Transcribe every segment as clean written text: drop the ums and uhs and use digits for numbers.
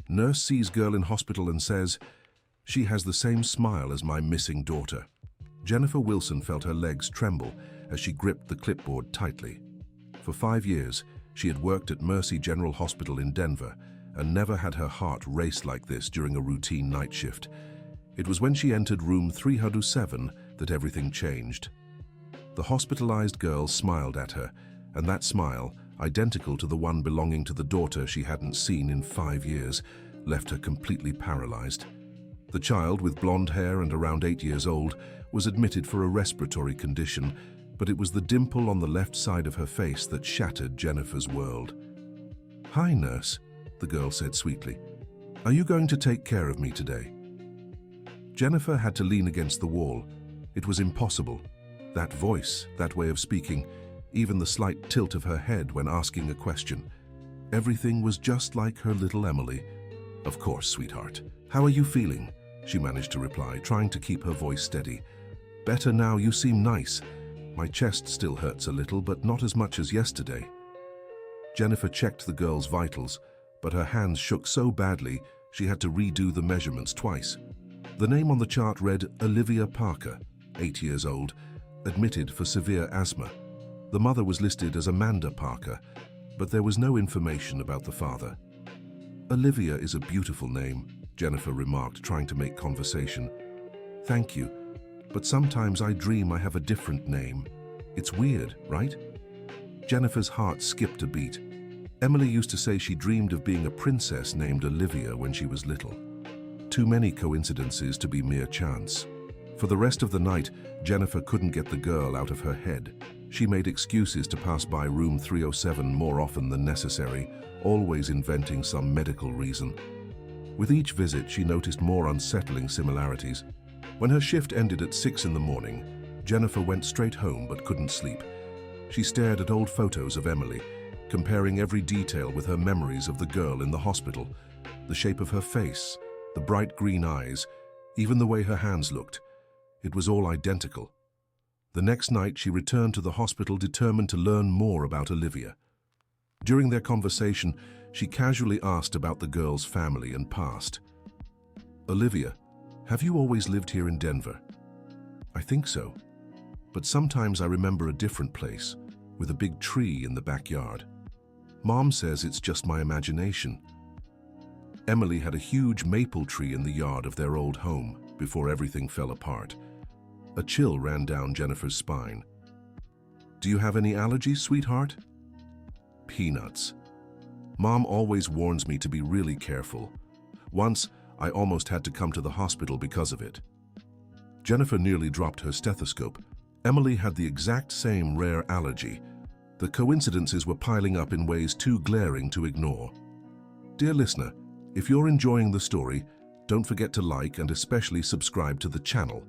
Nurse sees girl in hospital and says, "She has the same smile as my missing daughter." Jennifer Wilson felt her legs tremble as she gripped the clipboard tightly. For 5 years, she had worked at Mercy General Hospital in Denver and never had her heart race like this during a routine night shift. It was when she entered room 307 that everything changed. The hospitalized girl smiled at her, and that smile, identical to the one belonging to the daughter she hadn't seen in 5 years, left her completely paralyzed. The child, with blonde hair and around 8 years old, was admitted for a respiratory condition, but it was the dimple on the left side of her face that shattered Jennifer's world. "Hi, nurse," the girl said sweetly. "Are you going to take care of me today?" Jennifer had to lean against the wall. It was impossible. That voice, that way of speaking, even the slight tilt of her head when asking a question. Everything was just like her little Emily. "Of course, sweetheart. How are you feeling?" she managed to reply, trying to keep her voice steady. "Better now, you seem nice. My chest still hurts a little, but not as much as yesterday." Jennifer checked the girl's vitals, but her hands shook so badly she had to redo the measurements twice. The name on the chart read Olivia Parker, 8 years old, admitted for severe asthma. The mother was listed as Amanda Parker, but there was no information about the father. "Olivia is a beautiful name," Jennifer remarked, trying to make conversation. "Thank you, but sometimes I dream I have a different name. It's weird, right?" Jennifer's heart skipped a beat. Emily used to say she dreamed of being a princess named Olivia when she was little. Too many coincidences to be mere chance. For the rest of the night, Jennifer couldn't get the girl out of her head. She made excuses to pass by room 307 more often than necessary, always inventing some medical reason. With each visit, she noticed more unsettling similarities. When her shift ended at 6 in the morning, Jennifer went straight home but couldn't sleep. She stared at old photos of Emily, comparing every detail with her memories of the girl in the hospital. The shape of her face, the bright green eyes, even the way her hands looked. It was all identical. The next night, she returned to the hospital determined to learn more about Olivia. During their conversation, she casually asked about the girl's family and past. "Olivia, have you always lived here in Denver?" "I think so. But sometimes I remember a different place, with a big tree in the backyard. Mom says it's just my imagination." Emily had a huge maple tree in the yard of their old home before everything fell apart. A chill ran down Jennifer's spine. "Do you have any allergies, sweetheart?" "Peanuts. Mom always warns me to be really careful. Once, I almost had to come to the hospital because of it." Jennifer nearly dropped her stethoscope. Emily had the exact same rare allergy. The coincidences were piling up in ways too glaring to ignore. Dear listener, if you're enjoying the story, don't forget to like and especially subscribe to the channel.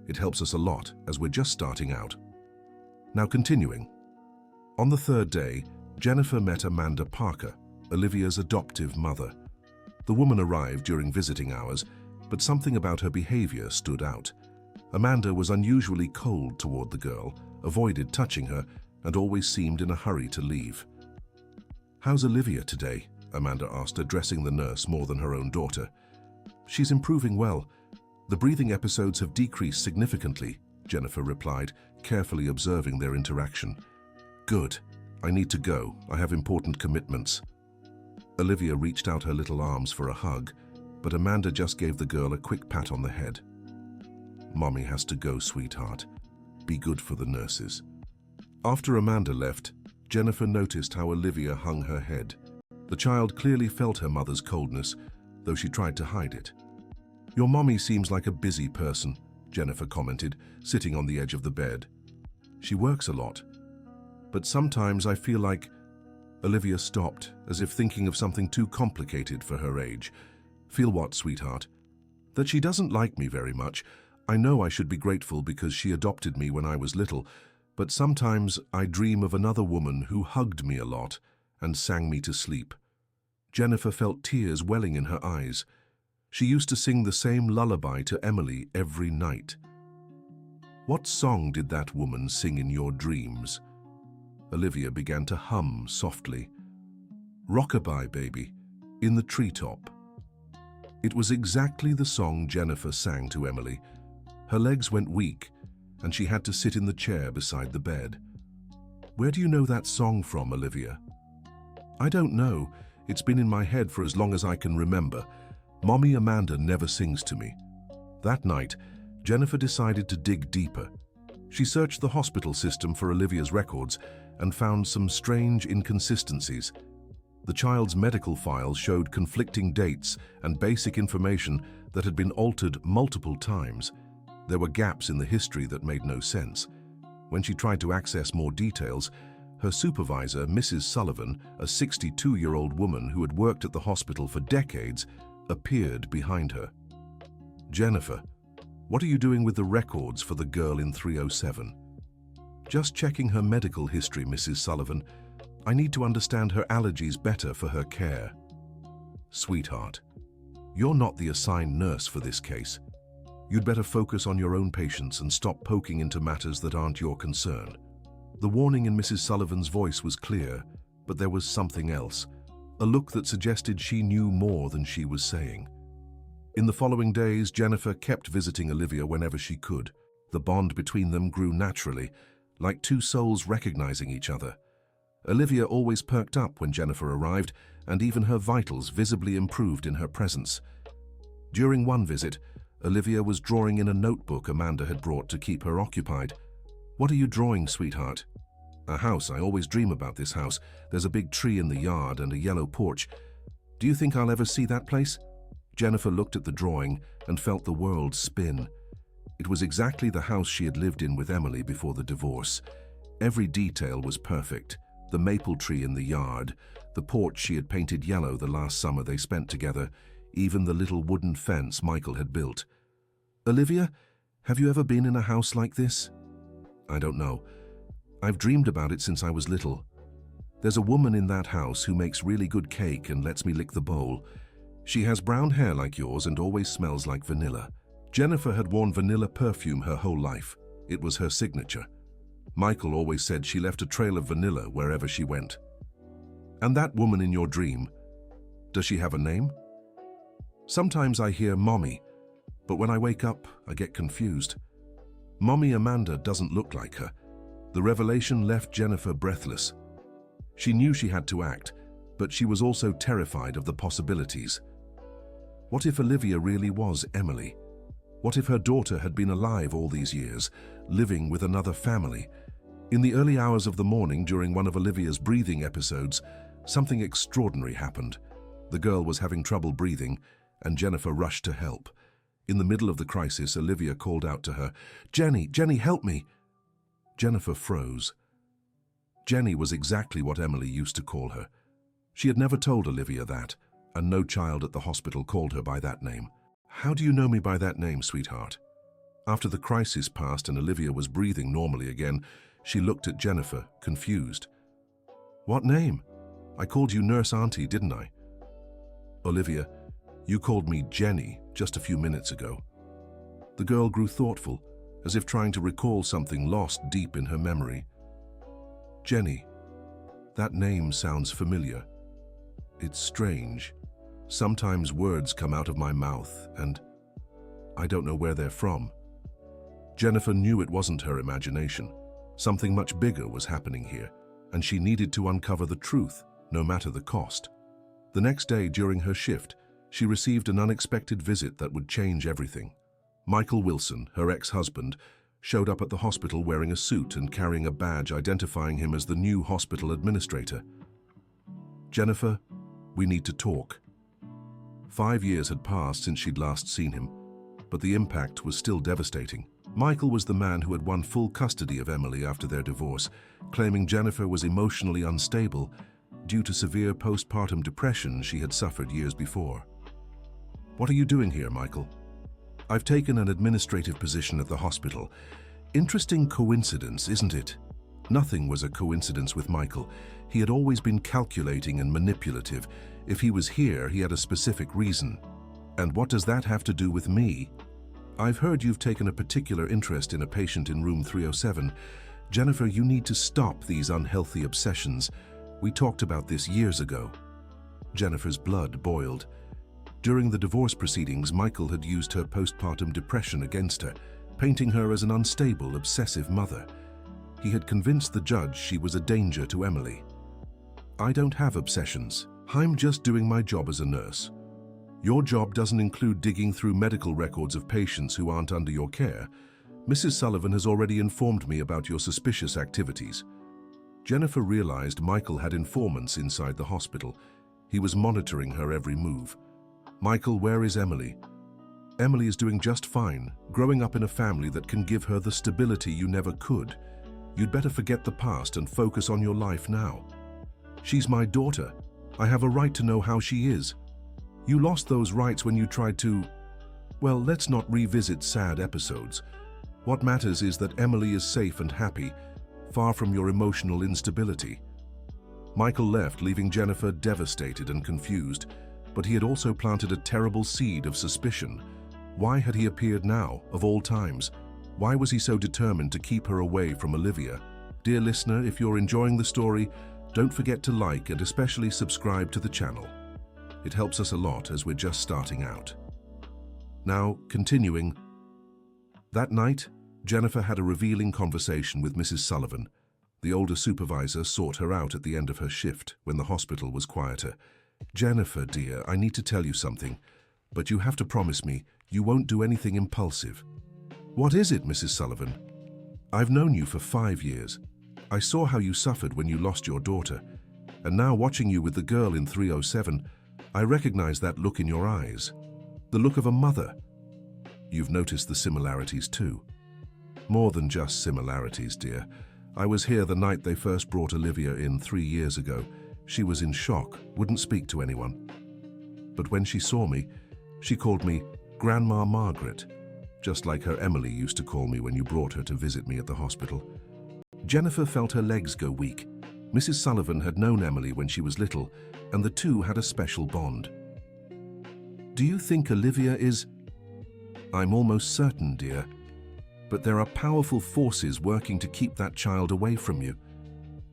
It helps us a lot as we're just starting out. Now continuing. On the third day, Jennifer met Amanda Parker, Olivia's adoptive mother. The woman arrived during visiting hours, but something about her behavior stood out. Amanda was unusually cold toward the girl, avoided touching her, and always seemed in a hurry to leave. "How's Olivia today?" Amanda asked, addressing the nurse more than her own daughter. "She's improving well. The breathing episodes have decreased significantly," Jennifer replied, carefully observing their interaction. "Good. I need to go. I have important commitments." Olivia reached out her little arms for a hug, but Amanda just gave the girl a quick pat on the head. "Mommy has to go, sweetheart. Be good for the nurses." After Amanda left, Jennifer noticed how Olivia hung her head. The child clearly felt her mother's coldness, though she tried to hide it. "Your mommy seems like a busy person," Jennifer commented, sitting on the edge of the bed. "She works a lot. But sometimes I feel like—" Olivia stopped, as if thinking of something too complicated for her age. "Feel what, sweetheart?" "That she doesn't like me very much. I know I should be grateful because she adopted me when I was little, but sometimes I dream of another woman who hugged me a lot and sang me to sleep." Jennifer felt tears welling in her eyes. She used to sing the same lullaby to Emily every night. "What song did that woman sing in your dreams?" Olivia began to hum softly. "Rockabye, baby, in the treetop." It was exactly the song Jennifer sang to Emily. Her legs went weak, and she had to sit in the chair beside the bed. "Where do you know that song from, Olivia?" "I don't know. It's been in my head for as long as I can remember. Mommy Amanda never sings to me." That night, Jennifer decided to dig deeper. She searched the hospital system for Olivia's records and found some strange inconsistencies. The child's medical files showed conflicting dates and basic information that had been altered multiple times. There were gaps in the history that made no sense. When she tried to access more details, her supervisor, Mrs. Sullivan, a 62-year-old woman who had worked at the hospital for decades, appeared behind her. "Jennifer, what are you doing with the records for the girl in 307? "Just checking her medical history, Mrs. Sullivan. I need to understand her allergies better for her care." "Sweetheart, you're not the assigned nurse for this case. You'd better focus on your own patients and stop poking into matters that aren't your concern." The warning in Mrs. Sullivan's voice was clear, but there was something else, a look that suggested she knew more than she was saying. In the following days, Jennifer kept visiting Olivia whenever she could. The bond between them grew naturally, like two souls recognizing each other. Olivia always perked up when Jennifer arrived, and even her vitals visibly improved in her presence. During one visit, Olivia was drawing in a notebook Amanda had brought to keep her occupied. "What are you drawing, sweetheart?" "A house. I always dream about this house. There's a big tree in the yard and a yellow porch. Do you think I'll ever see that place?" Jennifer looked at the drawing and felt the world spin. It was exactly the house she had lived in with Emily before the divorce. Every detail was perfect. The maple tree in the yard, the porch she had painted yellow the last summer they spent together, even the little wooden fence Michael had built. "Olivia, have you ever been in a house like this?" "I don't know. I've dreamed about it since I was little. There's a woman in that house who makes really good cake and lets me lick the bowl. She has brown hair like yours and always smells like vanilla." Jennifer had worn vanilla perfume her whole life. It was her signature. Michael always said she left a trail of vanilla wherever she went. "And that woman in your dream, does she have a name?" "Sometimes I hear Mommy, but when I wake up, I get confused. Mommy Amanda doesn't look like her." The revelation left Jennifer breathless. She knew she had to act, but she was also terrified of the possibilities. What if Olivia really was Emily? What if her daughter had been alive all these years, living with another family? In the early hours of the morning, during one of Olivia's breathing episodes, something extraordinary happened. The girl was having trouble breathing, and Jennifer rushed to help. In the middle of the crisis, Olivia called out to her, Jenny, help me!" Jennifer froze. Jenny was exactly what Emily used to call her. She had never told Olivia that, and no child at the hospital called her by that name. "How do you know me by that name, sweetheart?" After the crisis passed and Olivia was breathing normally again, she looked at Jennifer, confused. "What name? I called you Nurse Auntie, didn't I?" "Olivia, you called me Jenny just a few minutes ago." The girl grew thoughtful, as if trying to recall something lost deep in her memory. "Jenny, that name sounds familiar. It's strange. Sometimes words come out of my mouth, and I don't know where they're from." Jennifer knew it wasn't her imagination. Something much bigger was happening here, and she needed to uncover the truth, no matter the cost. The next day, during her shift, she received an unexpected visit that would change everything. Michael Wilson, her ex-husband, showed up at the hospital wearing a suit and carrying a badge identifying him as the new hospital administrator. "Jennifer, we need to talk." 5 years had passed since she'd last seen him, but the impact was still devastating. Michael was the man who had won full custody of Emily after their divorce, claiming Jennifer was emotionally unstable due to severe postpartum depression she had suffered years before. "What are you doing here, Michael?" "I've taken an administrative position at the hospital. Interesting coincidence, isn't it?" Nothing was a coincidence with Michael. He had always been calculating and manipulative. If he was here, he had a specific reason. "And what does that have to do with me?" "I've heard you've taken a particular interest in a patient in room 307. Jennifer, you need to stop these unhealthy obsessions. We talked about this years ago." Jennifer's blood boiled. During the divorce proceedings, Michael had used her postpartum depression against her, painting her as an unstable, obsessive mother. He had convinced the judge she was a danger to Emily. "I don't have obsessions. I'm just doing my job as a nurse. Your job doesn't include digging through medical records of patients who aren't under your care. Mrs. Sullivan has already informed me about your suspicious activities." Jennifer realized Michael had informants inside the hospital. He was monitoring her every move. "Michael, where is Emily?" "Emily is doing just fine, growing up in a family that can give her the stability you never could. You'd better forget the past and focus on your life now." "She's my daughter. I have a right to know how she is." "You lost those rights when you tried to..." "Well, let's not revisit sad episodes. What matters is that Emily is safe and happy, far from your emotional instability." Michael left, leaving Jennifer devastated and confused, but he had also planted a terrible seed of suspicion. Why had he appeared now, of all times? Why was he so determined to keep her away from Olivia? Dear listener, if you're enjoying the story, don't forget to like and especially subscribe to the channel. It helps us a lot as we're just starting out. Now, continuing. That night, Jennifer had a revealing conversation with Mrs. Sullivan. The older supervisor sought her out at the end of her shift when the hospital was quieter. "Jennifer, dear, I need to tell you something, but you have to promise me you won't do anything impulsive." "What is it, Mrs. Sullivan?" "I've known you for 5 years. I saw how you suffered when you lost your daughter, and now watching you with the girl in 307, I recognize that look in your eyes. The look of a mother. You've noticed the similarities too." "More than just similarities, dear. I was here the night they first brought Olivia in 3 years ago. She was in shock, wouldn't speak to anyone. But when she saw me, she called me Grandma Margaret, just like her Emily used to call me when you brought her to visit me at the hospital." Jennifer felt her legs go weak. Mrs. Sullivan had known Emily when she was little, and the two had a special bond. "Do you think Olivia is..." "I'm almost certain, dear. But there are powerful forces working to keep that child away from you.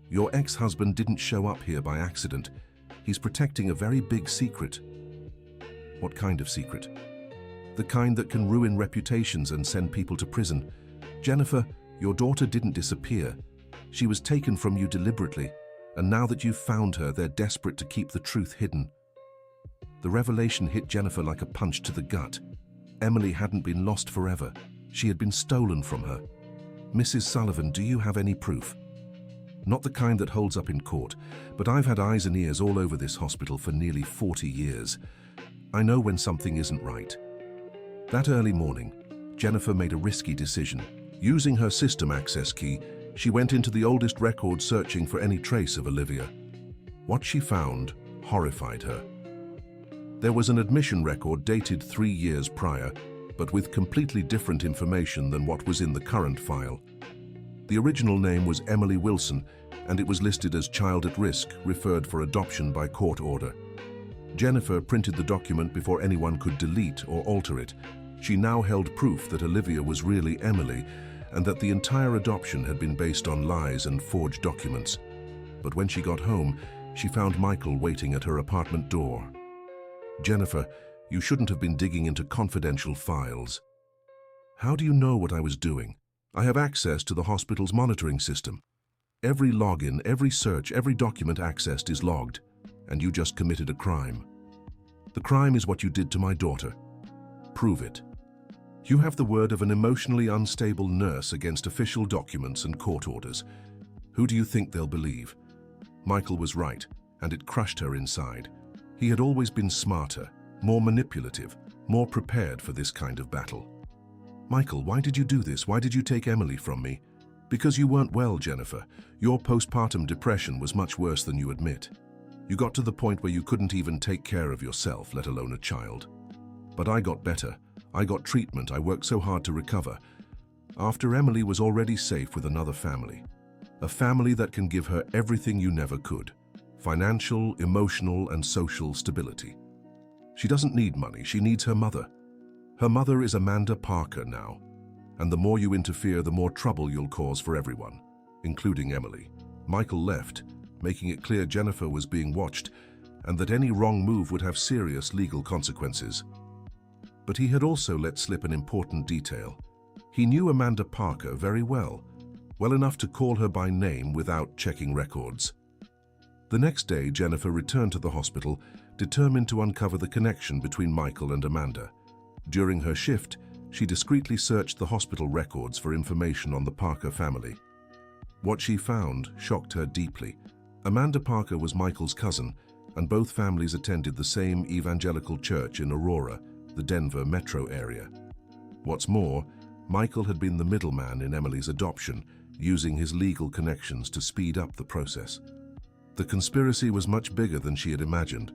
Your ex-husband didn't show up here by accident. He's protecting a very big secret." "What kind of secret?" "The kind that can ruin reputations and send people to prison. Jennifer, your daughter didn't disappear. She was taken from you deliberately, and now that you've found her, they're desperate to keep the truth hidden." The revelation hit Jennifer like a punch to the gut. Emily hadn't been lost forever. She had been stolen from her. "Mrs. Sullivan, do you have any proof?" "Not the kind that holds up in court, but I've had eyes and ears all over this hospital for nearly 40 years. I know when something isn't right." That early morning, Jennifer made a risky decision. Using her system access key, she went into the oldest record searching for any trace of Olivia. What she found horrified her. There was an admission record dated 3 years prior, but with completely different information than what was in the current file. The original name was Emily Wilson, and it was listed as child at risk, referred for adoption by court order. Jennifer printed the document before anyone could delete or alter it. She now held proof that Olivia was really Emily, and that the entire adoption had been based on lies and forged documents. But when she got home, she found Michael waiting at her apartment door. "Jennifer, you shouldn't have been digging into confidential files." "How do you know what I was doing?" "I have access to the hospital's monitoring system. Every login, every search, every document accessed is logged, and you just committed a crime. The crime is what you did to my daughter. Prove it." "You have the word of an emotionally unstable nurse against official documents and court orders. Who do you think they'll believe?" Michael was right, and it crushed her inside. He had always been smarter, more manipulative, more prepared for this kind of battle. "Michael, why did you do this? Why did you take Emily from me?" "Because you weren't well, Jennifer. Your postpartum depression was much worse than you admit. You got to the point where you couldn't even take care of yourself, let alone a child. But I got better. I got treatment. I worked so hard to recover. After Emily was already safe with another family. A family that can give her everything you never could. Financial, emotional, and social stability. She doesn't need money. She needs her mother. Her mother is Amanda Parker now. And the more you interfere, the more trouble you'll cause for everyone, including Emily." Michael left, making it clear Jennifer was being watched, and that any wrong move would have serious legal consequences. But he had also let slip an important detail. He knew Amanda Parker very well, well enough to call her by name without checking records. The next day, Jennifer returned to the hospital, determined to uncover the connection between Michael and Amanda. During her shift, she discreetly searched the hospital records for information on the Parker family. What she found shocked her deeply. Amanda Parker was Michael's cousin, and both families attended the same evangelical church in Aurora, the Denver metro area. What's more, Michael had been the middleman in Emily's adoption, using his legal connections to speed up the process. The conspiracy was much bigger than she had imagined.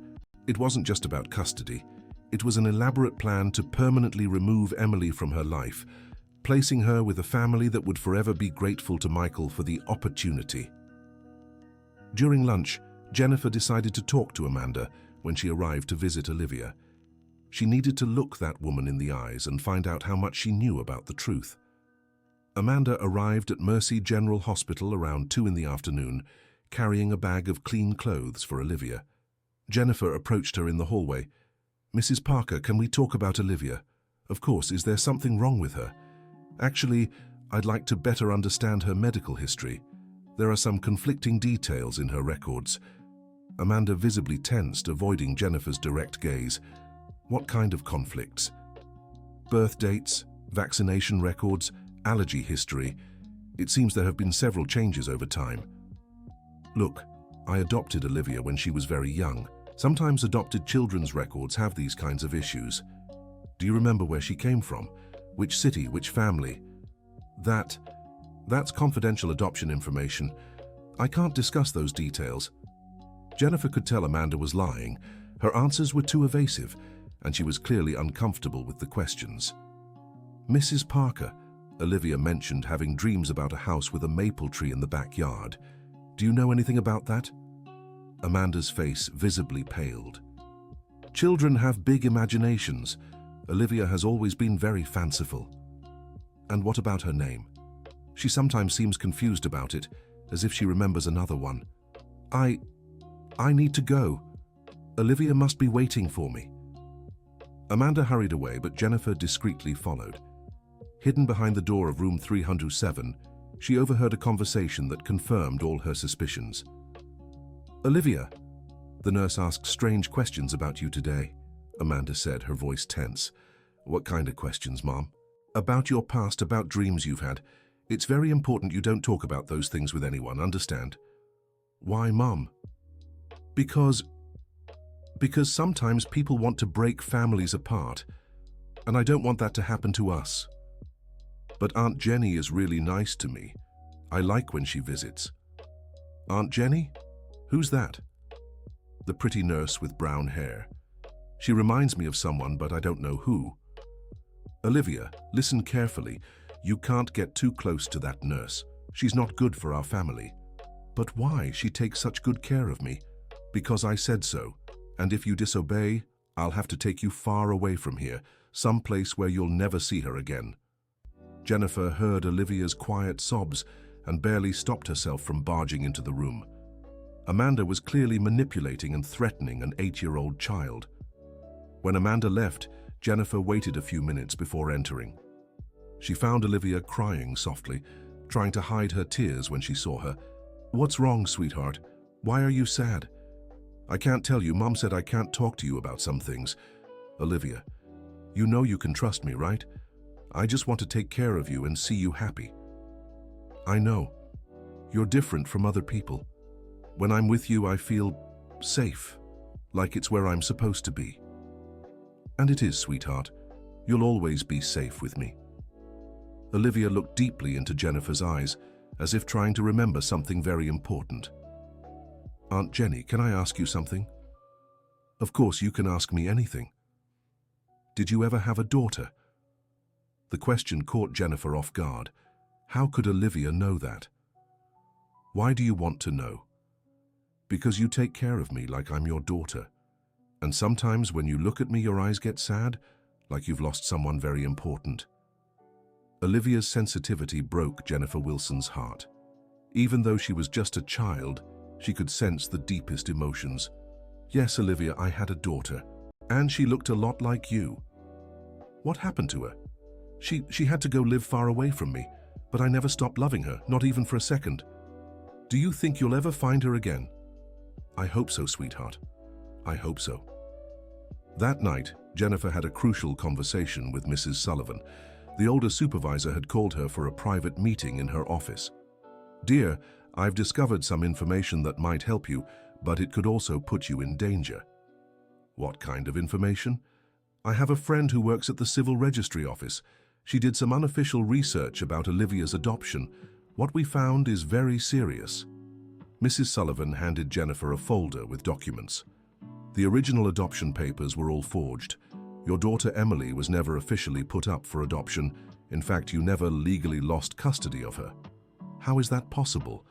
It wasn't just about custody. It was an elaborate plan to permanently remove Emily from her life, placing her with a family that would forever be grateful to Michael for the opportunity. During lunch, Jennifer decided to talk to Amanda when she arrived to visit Olivia. She needed to look that woman in the eyes and find out how much she knew about the truth. Amanda arrived at Mercy General Hospital around 2 in the afternoon, carrying a bag of clean clothes for Olivia. Jennifer approached her in the hallway. "Mrs. Parker, can we talk about Olivia? Of course, is there something wrong with her? Actually, I'd like to better understand her medical history. There are some conflicting details in her records." Amanda visibly tensed, avoiding Jennifer's direct gaze. "What kind of conflicts?" "Birth dates, vaccination records, allergy history. It seems there have been several changes over time." "Look, I adopted Olivia when she was very young. Sometimes adopted children's records have these kinds of issues. Do you remember where she came from? Which city, which family?" That's confidential adoption information. I can't discuss those details." Jennifer could tell Amanda was lying. Her answers were too evasive, and she was clearly uncomfortable with the questions. "Mrs. Parker," Olivia mentioned having dreams about a house with a maple tree in the backyard. "Do you know anything about that?" Amanda's face visibly paled. "Children have big imaginations. Olivia has always been very fanciful." "And what about her name? She sometimes seems confused about it, as if she remembers another one." I need to go. Olivia must be waiting for me." Amanda hurried away, but Jennifer discreetly followed. Hidden behind the door of room 307, she overheard a conversation that confirmed all her suspicions. "Olivia, the nurse asked strange questions about you today," Amanda said, her voice tense. "What kind of questions, Mom?" "About your past, about dreams you've had. It's very important you don't talk about those things with anyone, understand?" "Why, Mom?" Because sometimes people want to break families apart, and I don't want that to happen to us. But Aunt Jenny is really nice to me. I like when she visits." "Aunt Jenny? Who's that?" "The pretty nurse with brown hair. She reminds me of someone, but I don't know who." "Olivia, listen carefully. You can't get too close to that nurse. She's not good for our family." "But why? She takes such good care of me." "Because I said so. And if you disobey, I'll have to take you far away from here, someplace where you'll never see her again." Jennifer heard Olivia's quiet sobs and barely stopped herself from barging into the room. Amanda was clearly manipulating and threatening an 8-year-old child. When Amanda left, Jennifer waited a few minutes before entering. She found Olivia crying softly, trying to hide her tears when she saw her. "What's wrong, sweetheart? Why are you sad?" "I can't tell you. Mom said I can't talk to you about some things." "Olivia, you know you can trust me, right? I just want to take care of you and see you happy." "I know. You're different from other people. When I'm with you, I feel safe, like it's where I'm supposed to be." "And it is, sweetheart. You'll always be safe with me." Olivia looked deeply into Jennifer's eyes, as if trying to remember something very important. "Aunt Jenny, can I ask you something?" "Of course, you can ask me anything." "Did you ever have a daughter?" The question caught Jennifer off guard. How could Olivia know that? "Why do you want to know?" "Because you take care of me like I'm your daughter. And sometimes when you look at me, your eyes get sad, like you've lost someone very important." Olivia's sensitivity broke Jennifer Wilson's heart. Even though she was just a child, she could sense the deepest emotions. Yes, Olivia, I had a daughter, and she looked a lot like you. What happened to her? She had to go live far away from me, but I never stopped loving her, not even for a second. Do you think you'll ever find her again? I hope so, sweetheart. I hope so. That night, Jennifer had a crucial conversation with Mrs. Sullivan. The older supervisor had called her for a private meeting in her office. Dear, I've discovered some information that might help you, but it could also put you in danger. What kind of information? I have a friend who works at the Civil Registry Office. She did some unofficial research about Olivia's adoption. What we found is very serious. Mrs. Sullivan handed Jennifer a folder with documents. The original adoption papers were all forged. Your daughter Emily was never officially put up for adoption. In fact, you never legally lost custody of her. How is that possible?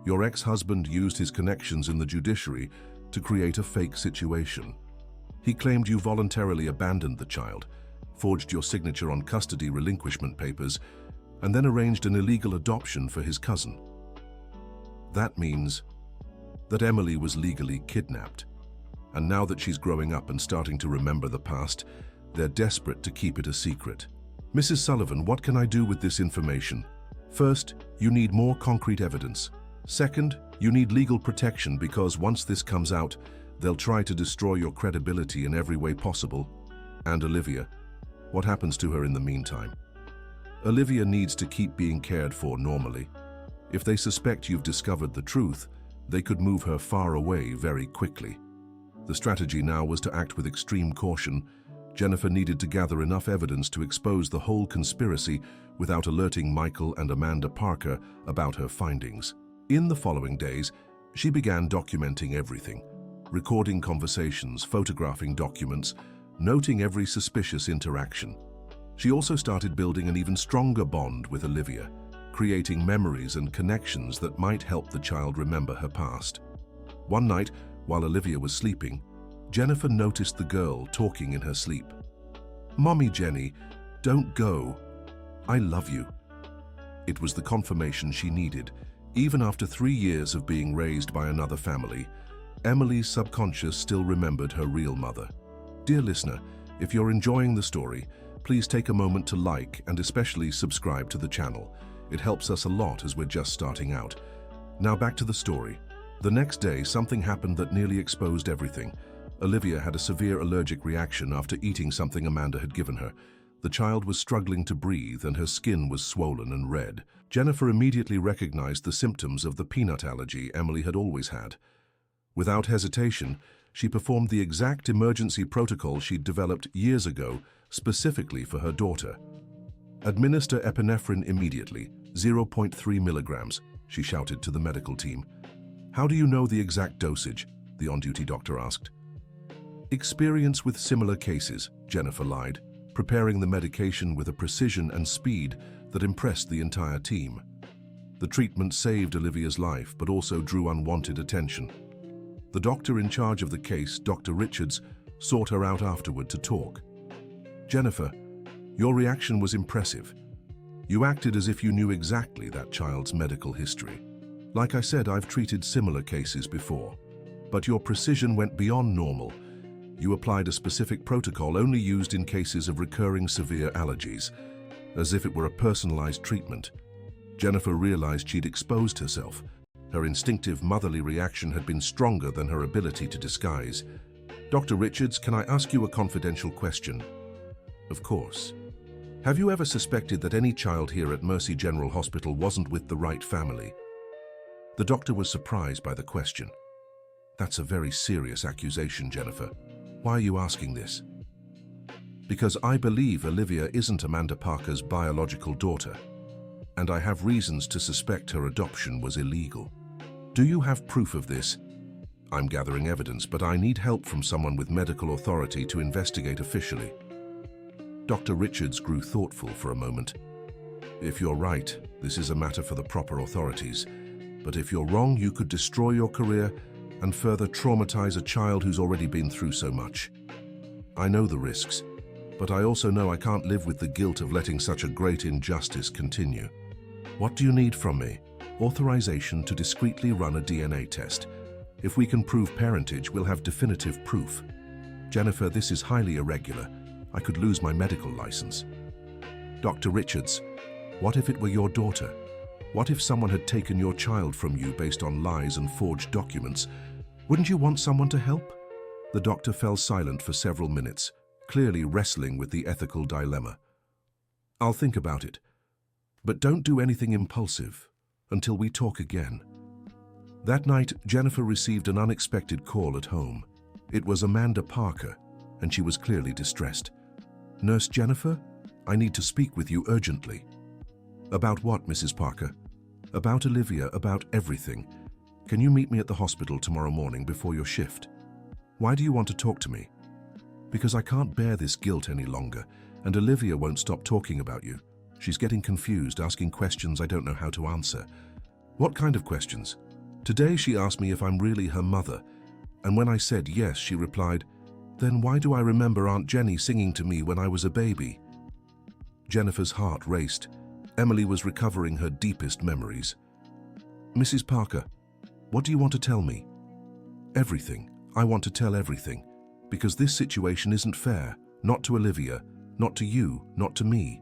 Your ex-husband used his connections in the judiciary to create a fake situation. He claimed you voluntarily abandoned the child, forged your signature on custody relinquishment papers, and then arranged an illegal adoption for his cousin. That means that Emily was legally kidnapped. And now that she's growing up and starting to remember the past, they're desperate to keep it a secret. Mrs. Sullivan, what can I do with this information? First, you need more concrete evidence. Second, you need legal protection because once this comes out, they'll try to destroy your credibility in every way possible. And Olivia, what happens to her in the meantime? Olivia needs to keep being cared for normally. If they suspect you've discovered the truth, they could move her far away very quickly. The strategy now was to act with extreme caution. Jennifer needed to gather enough evidence to expose the whole conspiracy without alerting Michael and Amanda Parker about her findings. In the following days, she began documenting everything, recording conversations, photographing documents, noting every suspicious interaction. She also started building an even stronger bond with Olivia, creating memories and connections that might help the child remember her past. One night, while Olivia was sleeping, Jennifer noticed the girl talking in her sleep. "Mommy Jenny, don't go. I love you." It was the confirmation she needed. Even after 3 years of being raised by another family, Emily's subconscious still remembered her real mother. Dear listener, if you're enjoying the story, please take a moment to like and especially subscribe to the channel. It helps us a lot as we're just starting out. Now back to the story. The next day, something happened that nearly exposed everything. Olivia had a severe allergic reaction after eating something Amanda had given her. The child was struggling to breathe and her skin was swollen and red. Jennifer immediately recognized the symptoms of the peanut allergy Emily had always had. Without hesitation, she performed the exact emergency protocol she'd developed years ago, specifically for her daughter. "Administer epinephrine immediately, 0.3 milligrams, she shouted to the medical team. "How do you know the exact dosage?" the on-duty doctor asked. "Experience with similar cases," Jennifer lied, preparing the medication with a precision and speed that impressed the entire team. The treatment saved Olivia's life, but also drew unwanted attention. The doctor in charge of the case, Dr. Richards, sought her out afterward to talk. "Jennifer, your reaction was impressive. You acted as if you knew exactly that child's medical history. Like I said, I've treated similar cases before. But your precision went beyond normal. You applied a specific protocol only used in cases of recurring severe allergies, as if it were a personalized treatment." Jennifer realized she'd exposed herself. Her instinctive motherly reaction had been stronger than her ability to disguise. "Dr. Richards, can I ask you a confidential question?" "Of course. Have you ever suspected that any child here at Mercy General Hospital wasn't with the right family?" The doctor was surprised by the question. "That's a very serious accusation, Jennifer. Why are you asking this?" "Because I believe Olivia isn't Amanda Parker's biological daughter, and I have reasons to suspect her adoption was illegal." "Do you have proof of this?" "I'm gathering evidence, but I need help from someone with medical authority to investigate officially." Dr. Richards grew thoughtful for a moment. "If you're right, this is a matter for the proper authorities. But if you're wrong, you could destroy your career and further traumatize a child who's already been through so much. I know the risks, but I also know I can't live with the guilt of letting such a great injustice continue. What do you need from me?" "Authorization to discreetly run a DNA test. If we can prove parentage, we'll have definitive proof. Jennifer, this is highly irregular. I could lose my medical license. Dr. Richards, what if it were your daughter? What if someone had taken your child from you based on lies and forged documents? Wouldn't you want someone to help? The doctor fell silent for several minutes, clearly wrestling with the ethical dilemma. I'll think about it. But don't do anything impulsive until we talk again. That night, Jennifer received an unexpected call at home. It was Amanda Parker, and she was clearly distressed. Nurse Jennifer, I need to speak with you urgently. About what, Mrs. Parker? About Olivia, about everything. Can you meet me at the hospital tomorrow morning before your shift? Why do you want to talk to me? Because I can't bear this guilt any longer, and Olivia won't stop talking about you. She's getting confused, asking questions I don't know how to answer. What kind of questions? Today she asked me if I'm really her mother, and when I said yes, she replied, "Then why do I remember Aunt Jenny singing to me when I was a baby?" Jennifer's heart raced. Emily was recovering her deepest memories. Mrs. Parker, what do you want to tell me? Everything. I want to tell everything, because this situation isn't fair, not to Olivia, not to you, not to me.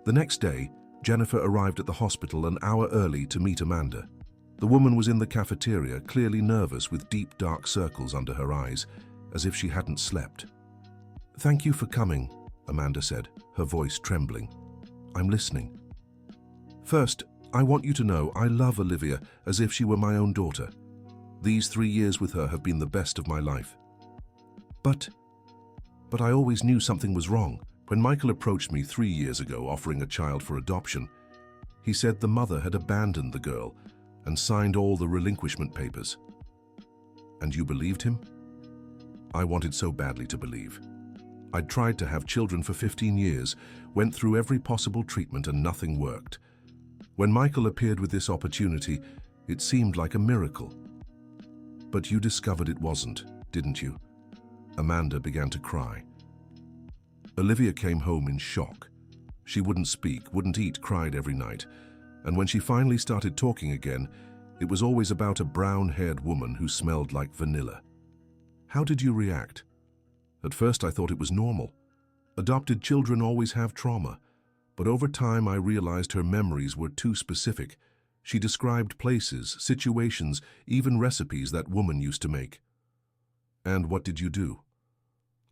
The next day, Jennifer arrived at the hospital an hour early to meet Amanda. The woman was in the cafeteria, clearly nervous with deep dark circles under her eyes, as if she hadn't slept. "Thank you for coming," Amanda said, her voice trembling. "I'm listening. First, I want you to know I love Olivia as if she were my own daughter. These 3 years with her have been the best of my life. But I always knew something was wrong. When Michael approached me 3 years ago offering a child for adoption, he said the mother had abandoned the girl and signed all the relinquishment papers. And you believed him? I wanted so badly to believe. I'd tried to have children for 15 years, went through every possible treatment and nothing worked. When Michael appeared with this opportunity, it seemed like a miracle. But you discovered it wasn't, didn't you? Amanda began to cry. Olivia came home in shock. She wouldn't speak, wouldn't eat, cried every night. And when she finally started talking again, it was always about a brown-haired woman who smelled like vanilla. How did you react? At first I thought it was normal. Adopted children always have trauma. But over time I realized her memories were too specific. She described places, situations, even recipes that woman used to make. And what did you do?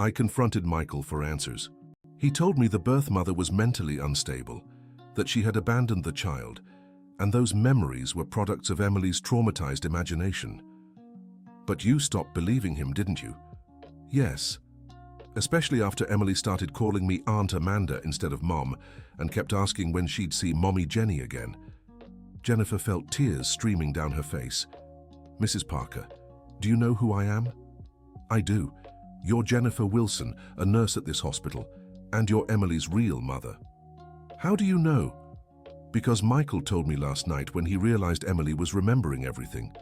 I confronted Michael for answers. He told me the birth mother was mentally unstable, that she had abandoned the child, and those memories were products of Emily's traumatized imagination. But you stopped believing him, didn't you? Yes. Especially after Emily started calling me Aunt Amanda instead of Mom, and kept asking when she'd see Mommy Jenny again. Jennifer felt tears streaming down her face. Mrs. Parker, do you know who I am? I do. You're Jennifer Wilson, a nurse at this hospital, and you're Emily's real mother. How do you know? Because Michael told me last night when he realized Emily was remembering everything.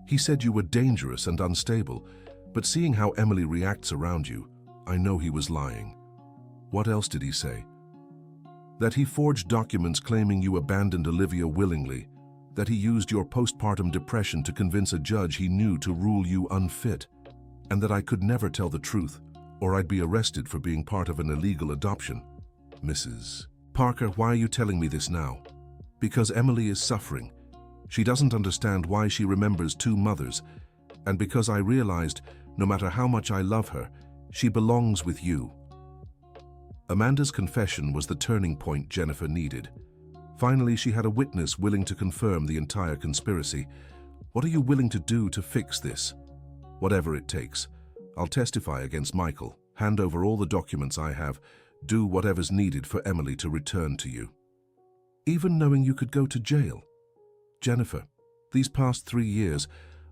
He said you were dangerous and unstable, but seeing how Emily reacts around you, I know he was lying. What else did he say? That he forged documents claiming you abandoned Olivia willingly, that he used your postpartum depression to convince a judge he knew to rule you unfit, and that I could never tell the truth, or I'd be arrested for being part of an illegal adoption. Mrs. Parker, why are you telling me this now? Because Emily is suffering. She doesn't understand why she remembers 2 mothers, and because I realized, no matter how much I love her, she belongs with you. Amanda's confession was the turning point Jennifer needed. Finally, she had a witness willing to confirm the entire conspiracy. What are you willing to do to fix this? Whatever it takes. I'll testify against Michael, hand over all the documents I have, do whatever's needed for Emily to return to you. Even knowing you could go to jail. Jennifer, these past 3 years,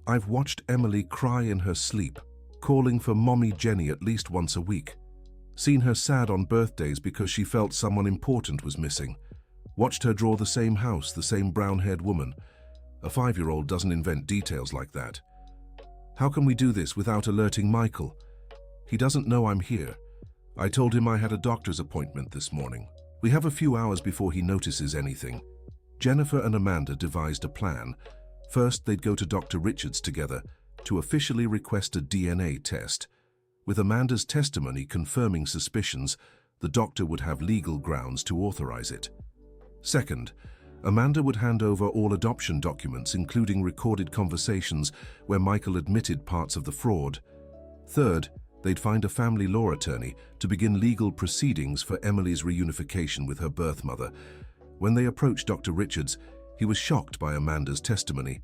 I've watched Emily cry in her sleep, calling for Mommy Jenny at least once a week. Seen her sad on birthdays because she felt someone important was missing. Watched her draw the same house, the same brown-haired woman. A 5-year-old doesn't invent details like that. How can we do this without alerting Michael? He doesn't know I'm here. I told him I had a doctor's appointment this morning. We have a few hours before he notices anything. Jennifer and Amanda devised a plan. First, they'd go to Dr. Richards together, to officially request a DNA test. With Amanda's testimony confirming suspicions, the doctor would have legal grounds to authorize it. Second, Amanda would hand over all adoption documents, including recorded conversations where Michael admitted parts of the fraud. Third, they'd find a family law attorney to begin legal proceedings for Emily's reunification with her birth mother. When they approached Dr. Richards, he was shocked by Amanda's testimony.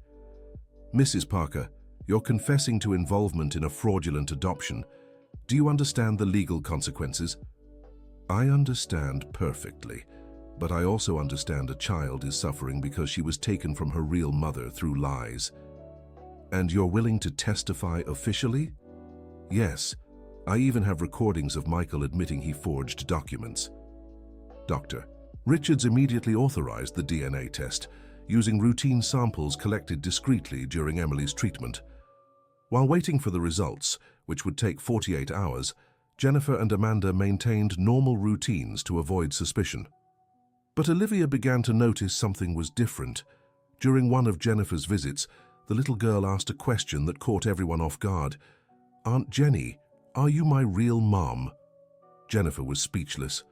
"Mrs. Parker, you're confessing to involvement in a fraudulent adoption. Do you understand the legal consequences?" "I understand perfectly, but I also understand a child is suffering because she was taken from her real mother through lies." "And you're willing to testify officially?" "Yes. I even have recordings of Michael admitting he forged documents." Dr. Richards immediately authorized the DNA test, using routine samples collected discreetly during Emily's treatment. While waiting for the results, which would take 48 hours, Jennifer and Amanda maintained normal routines to avoid suspicion. But Olivia began to notice something was different. During one of Jennifer's visits, the little girl asked a question that caught everyone off guard. "Aunt Jenny, are you my real mom?" Jennifer was speechless.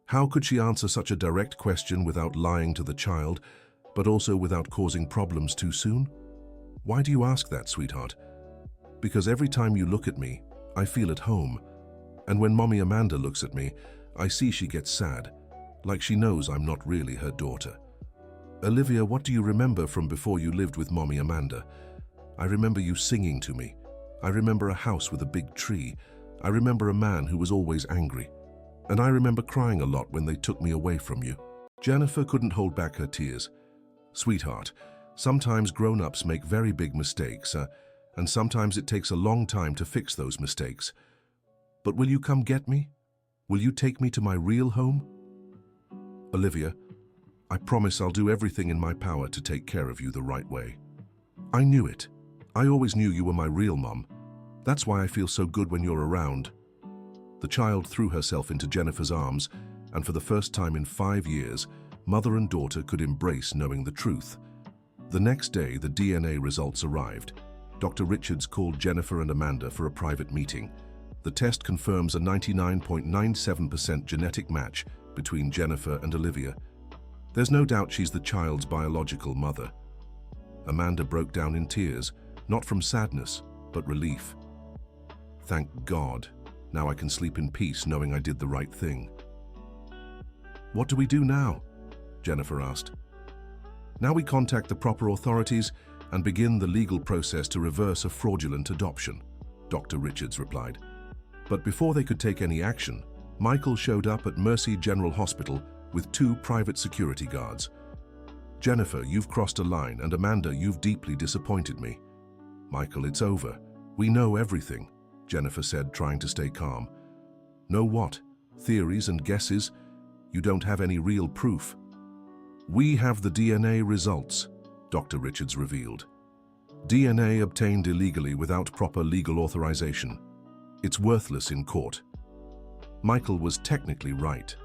How could she answer such a direct question without lying to the child, but also without causing problems too soon? "Why do you ask that, sweetheart?" "Because every time you look at me, I feel at home. And when Mommy Amanda looks at me, I see she gets sad, like she knows I'm not really her daughter." "Olivia, what do you remember from before you lived with Mommy Amanda?" "I remember you singing to me. I remember a house with a big tree. I remember a man who was always angry. And I remember crying a lot when they took me away from you." Jennifer couldn't hold back her tears. "Sweetheart, sometimes grown-ups make very big mistakes, and sometimes it takes a long time to fix those mistakes. But will you come get me? Will you take me to my real home?" "Olivia, I promise I'll do everything in my power to take care of you the right way." "I knew it. I always knew you were my real mom. That's why I feel so good when you're around." The child threw herself into Jennifer's arms, and for the first time in 5 years, mother and daughter could embrace knowing the truth. The next day, the DNA results arrived. Dr. Richards called Jennifer and Amanda for a private meeting. The test confirms a 99.97% genetic match between Jennifer and Olivia. There's no doubt she's the child's biological mother. Amanda broke down in tears, not from sadness, but relief. "Thank God. Now I can sleep in peace knowing I did the right thing." "What do we do now?" Jennifer asked. "Now we contact the proper authorities and begin the legal process to reverse a fraudulent adoption," Dr. Richards replied. But before they could take any action, Michael showed up at Mercy General Hospital with 2 private security guards. "Jennifer, you've crossed a line, and Amanda, you've deeply disappointed me." "Michael, it's over. We know everything," Jennifer said, trying to stay calm. "Know what? Theories and guesses? You don't have any real proof." "We have the DNA results," Dr. Richards revealed. "DNA obtained illegally without proper legal authorization. It's worthless in court." Michael was technically right.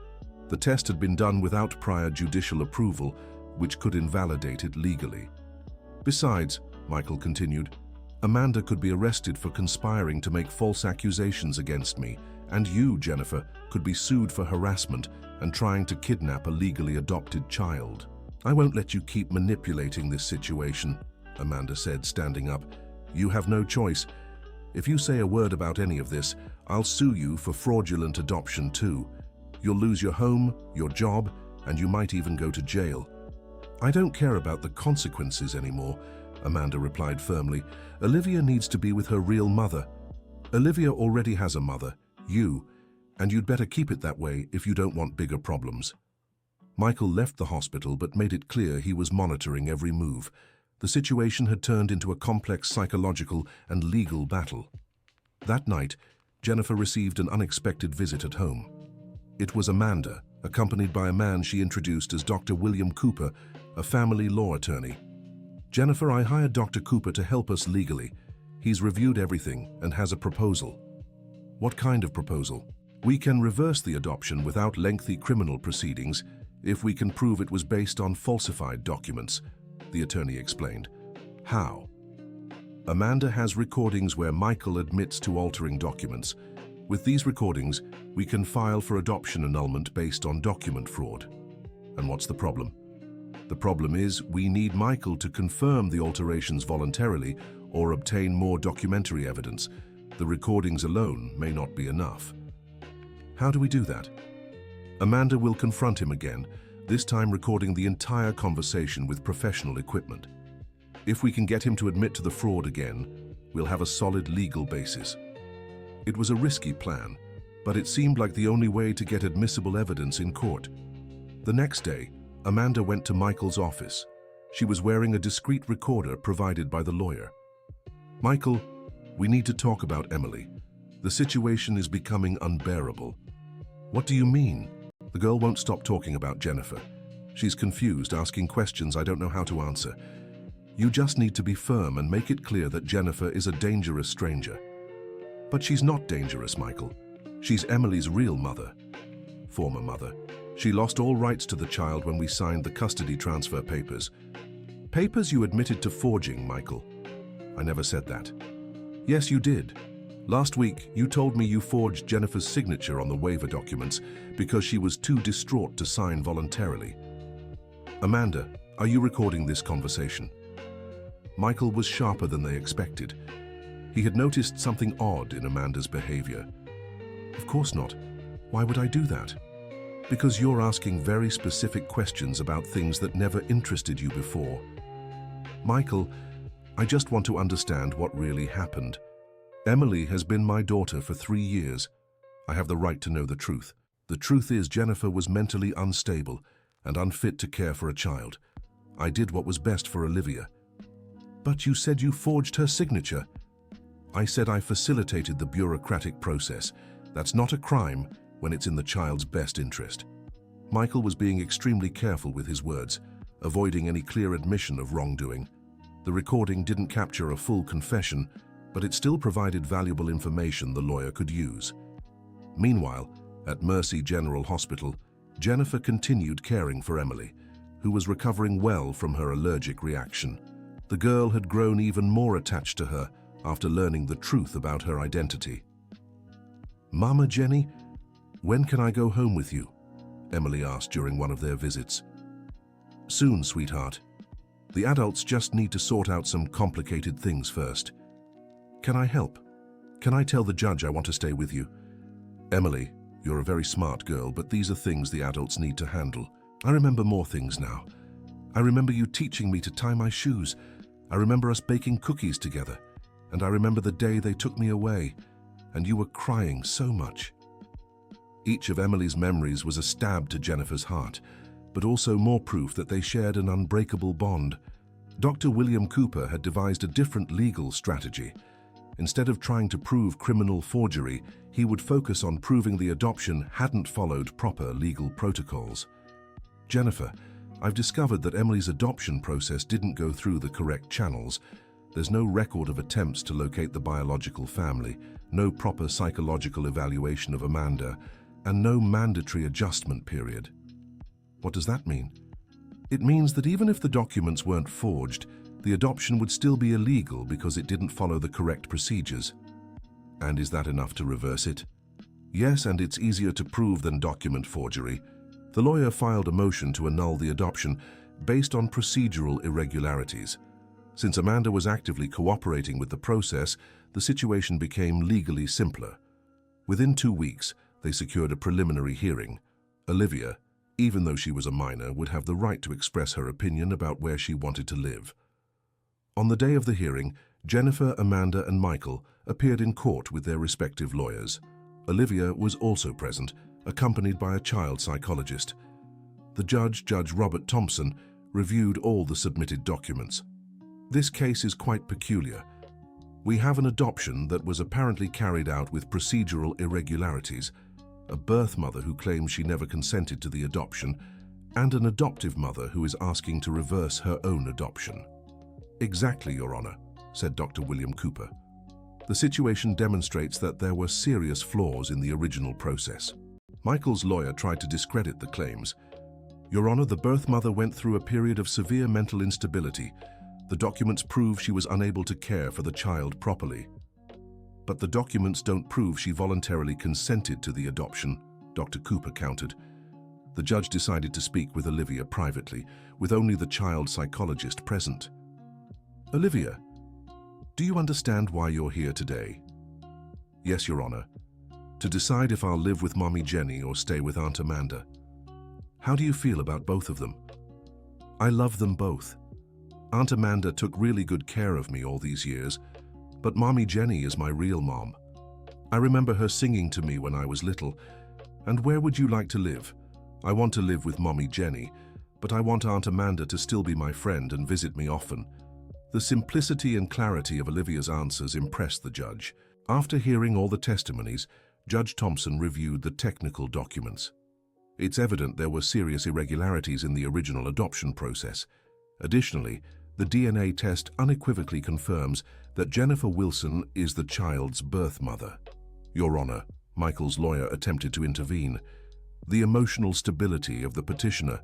The test had been done without prior judicial approval, which could invalidate it legally. "Besides," Michael continued, "Amanda could be arrested for conspiring to make false accusations against me, and you, Jennifer, could be sued for harassment and trying to kidnap a legally adopted child." "I won't let you keep manipulating this situation," Amanda said, standing up. "You have no choice. If you say a word about any of this, I'll sue you for fraudulent adoption too. You'll lose your home, your job, and you might even go to jail." "I don't care about the consequences anymore," Amanda replied firmly. "Olivia needs to be with her real mother. Olivia already has a mother, you, and you'd better keep it that way if you don't want bigger problems." Michael left the hospital but made it clear he was monitoring every move. The situation had turned into a complex psychological and legal battle. That night, Jennifer received an unexpected visit at home. It was Amanda, accompanied by a man she introduced as Dr. William Cooper, a family law attorney. "Jennifer, I hired Dr. Cooper to help us legally. He's reviewed everything and has a proposal." "What kind of proposal?" "We can reverse the adoption without lengthy criminal proceedings if we can prove it was based on falsified documents," the attorney explained. "How?" Amanda has recordings where Michael admits to altering documents. With these recordings, we can file for adoption annulment based on document fraud. And what's the problem? The problem is we need Michael to confirm the alterations voluntarily or obtain more documentary evidence. The recordings alone may not be enough. How do we do that? Amanda will confront him again, this time recording the entire conversation with professional equipment. If we can get him to admit to the fraud again, we'll have a solid legal basis. It was a risky plan, but it seemed like the only way to get admissible evidence in court. The next day, Amanda went to Michael's office. She was wearing a discreet recorder provided by the lawyer. "Michael, we need to talk about Emily. The situation is becoming unbearable." "What do you mean?" The girl won't stop talking about Jennifer. She's confused, asking questions I don't know how to answer. "You just need to be firm and make it clear that Jennifer is a dangerous stranger." "But she's not dangerous, Michael. She's Emily's real mother." "Former mother. She lost all rights to the child when we signed the custody transfer papers." "Papers you admitted to forging, Michael." "I never said that." "Yes, you did. Last week, you told me you forged Jennifer's signature on the waiver documents because she was too distraught to sign voluntarily." "Amanda, are you recording this conversation?" Michael was sharper than they expected. He had noticed something odd in Amanda's behavior. "Of course not. Why would I do that?" "Because you're asking very specific questions about things that never interested you before." "Michael, I just want to understand what really happened. Emily has been my daughter for 3 years. I have the right to know the truth. The truth is Jennifer was mentally unstable and unfit to care for a child. I did what was best for Olivia." "But you said you forged her signature." "I said I facilitated the bureaucratic process. That's not a crime when it's in the child's best interest." Michael was being extremely careful with his words, avoiding any clear admission of wrongdoing. The recording didn't capture a full confession, but it still provided valuable information the lawyer could use. Meanwhile, at Mercy General Hospital, Jennifer continued caring for Emily, who was recovering well from her allergic reaction. The girl had grown even more attached to her after learning the truth about her identity. "Mama Jenny, when can I go home with you?" Emily asked during one of their visits. "Soon, sweetheart. The adults just need to sort out some complicated things first." "Can I help? Can I tell the judge I want to stay with you?" "Emily, you're a very smart girl, but these are things the adults need to handle. I remember more things now. I remember you teaching me to tie my shoes. I remember us baking cookies together. And I remember the day they took me away, and you were crying so much." Each of Emily's memories was a stab to Jennifer's heart, but also more proof that they shared an unbreakable bond. Dr. William Cooper had devised a different legal strategy. Instead of trying to prove criminal forgery, he would focus on proving the adoption hadn't followed proper legal protocols. "Jennifer, I've discovered that Emily's adoption process didn't go through the correct channels. There's no record of attempts to locate the biological family, no proper psychological evaluation of Amanda, and no mandatory adjustment period." "What does that mean?" "It means that even if the documents weren't forged, the adoption would still be illegal because it didn't follow the correct procedures." "And is that enough to reverse it?" "Yes, and it's easier to prove than document forgery." The lawyer filed a motion to annul the adoption based on procedural irregularities. Since Amanda was actively cooperating with the process, the situation became legally simpler. Within 2 weeks, they secured a preliminary hearing. Olivia, even though she was a minor, would have the right to express her opinion about where she wanted to live. On the day of the hearing, Jennifer, Amanda, and Michael appeared in court with their respective lawyers. Olivia was also present, accompanied by a child psychologist. The judge, Judge Robert Thompson, reviewed all the submitted documents. "This case is quite peculiar. We have an adoption that was apparently carried out with procedural irregularities, a birth mother who claims she never consented to the adoption, and an adoptive mother who is asking to reverse her own adoption." "Exactly, Your Honor," said Dr. William Cooper. "The situation demonstrates that there were serious flaws in the original process." Michael's lawyer tried to discredit the claims. "Your Honor, the birth mother went through a period of severe mental instability. The documents prove she was unable to care for the child properly. But the documents don't prove she voluntarily consented to the adoption, Dr. Cooper countered. The judge decided to speak with Olivia privately, with only the child psychologist present. Olivia, do you understand why you're here today? Yes, Your Honor. To decide if I'll live with Mommy Jenny or stay with Aunt Amanda. How do you feel about both of them? I love them both. Aunt Amanda took really good care of me all these years, but Mommy Jenny is my real mom. I remember her singing to me when I was little. And where would you like to live? I want to live with Mommy Jenny, but I want Aunt Amanda to still be my friend and visit me often. The simplicity and clarity of Olivia's answers impressed the judge. After hearing all the testimonies, Judge Thompson reviewed the technical documents. It's evident there were serious irregularities in the original adoption process. Additionally, the DNA test unequivocally confirms that Jennifer Wilson is the child's birth mother. Your Honor, Michael's lawyer attempted to intervene. The emotional stability of the petitioner.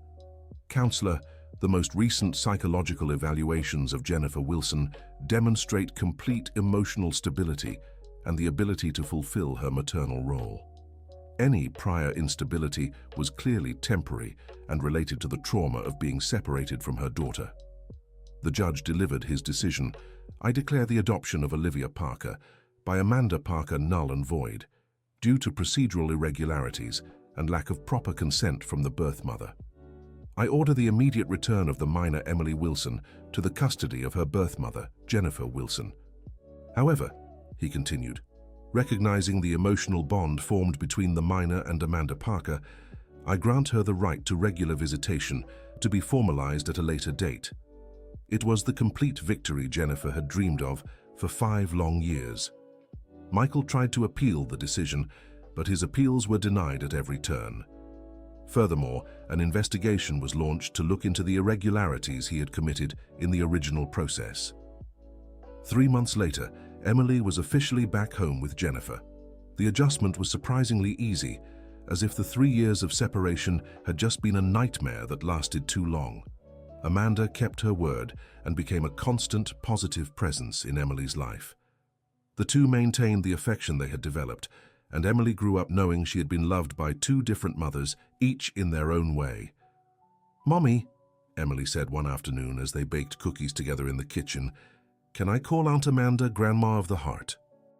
Counselor, the most recent psychological evaluations of Jennifer Wilson demonstrate complete emotional stability and the ability to fulfill her maternal role. Any prior instability was clearly temporary and related to the trauma of being separated from her daughter. The judge delivered his decision. I declare the adoption of Olivia Parker by Amanda Parker null and void, due to procedural irregularities and lack of proper consent from the birth mother. I order the immediate return of the minor Emily Wilson to the custody of her birth mother, Jennifer Wilson. However, he continued, recognizing the emotional bond formed between the minor and Amanda Parker, I grant her the right to regular visitation to be formalized at a later date. It was the complete victory Jennifer had dreamed of for 5 long years. Michael tried to appeal the decision, but his appeals were denied at every turn. Furthermore, an investigation was launched to look into the irregularities he had committed in the original process. 3 months later, Emily was officially back home with Jennifer. The adjustment was surprisingly easy, as if the 3 years of separation had just been a nightmare that lasted too long. Amanda kept her word and became a constant, positive presence in Emily's life. The two maintained the affection they had developed, and Emily grew up knowing she had been loved by 2 different mothers, each in their own way. "Mommy," Emily said one afternoon as they baked cookies together in the kitchen, "can I call Aunt Amanda Grandma of the Heart?"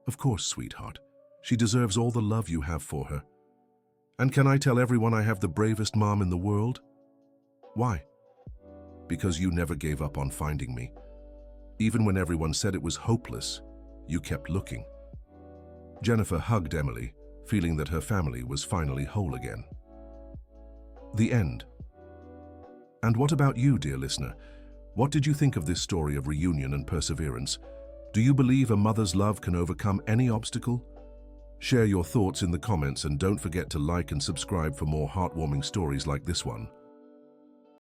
"Of course, sweetheart. She deserves all the love you have for her." "And can I tell everyone I have the bravest mom in the world?" "Why?" "Because you never gave up on finding me. Even when everyone said it was hopeless, you kept looking." Jennifer hugged Emily, feeling that her family was finally whole again. The end. And what about you, dear listener? What did you think of this story of reunion and perseverance? Do you believe a mother's love can overcome any obstacle? Share your thoughts in the comments and don't forget to like and subscribe for more heartwarming stories like this one.